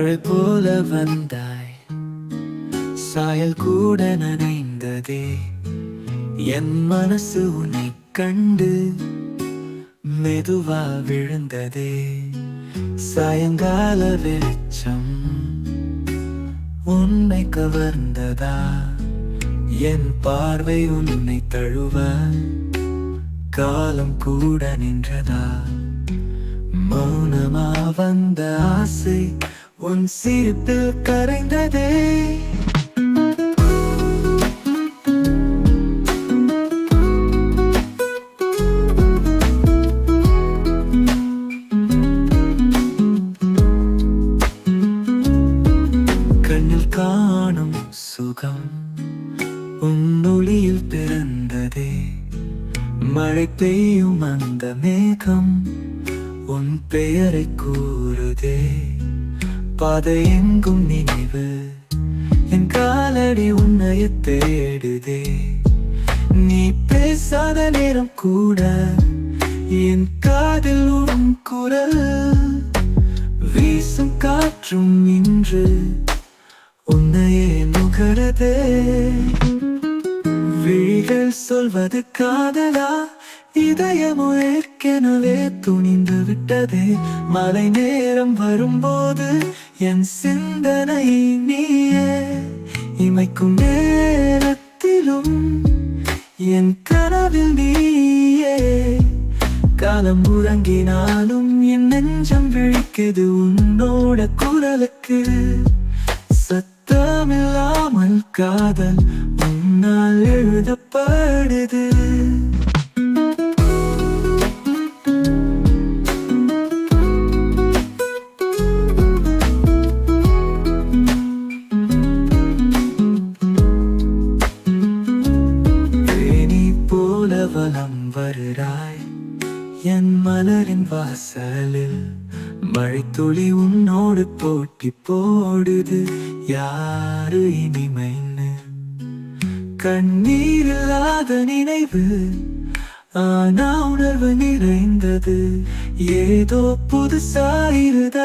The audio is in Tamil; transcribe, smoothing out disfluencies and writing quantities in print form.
மழை போல வந்தாய், சாயல் கூட நனைந்ததே. என் மனசு உன்னை கண்டு மெதுவா விழுந்ததே. சாயங்கால வெளிச்சம் உன்னை கவர்ந்ததா? என் பார்வை உன்னை தழுவ காலம் கூட நின்றதா? மௌனமா வந்த ஆசை உன் சிரிப்பில் கரைந்ததே. கண்ணில் காணும் சுகம் உன் ஒளியில் பிறந்ததே. மழை பெய்யும் அந்த மேகம் உன் பெயரை கூறுதே. பாதை எங்கும் நினைவு, என் காலடி உன்னைய தேடுதே. நீ பேசாத நேரம் கூட என் காதில் உன் குரல். வீசும் காற்றும் இன்று உன்னையே நுகரதே. விழிகள் சொல்வது காதலா? இதயமோ ஏற்கனவே துணிந்து விட்டதே. மழை நேரம் வரும்போது என் சிந்தனை நீயே. இமைக்கும் நேரத்திலும் என் கனவில் நீயே. காலம் உறங்கினாலும் என் நெஞ்சம் விழிக்குது உன்னோட குரலுக்கு. சத்தமில்லாமல் காதல் உன்னால் எழுதப்படுது. வலம் வருகிறாய் என் மலரின் வாசலில். மழைத்துளி உன்னோடு போட்டி போடுது, யாரு இனிமைன்னு. கண்ணீரில்லாத நினைவு, ஆனா உணர்வு நிறைந்தது. ஏதோ புதுசா இருதயம்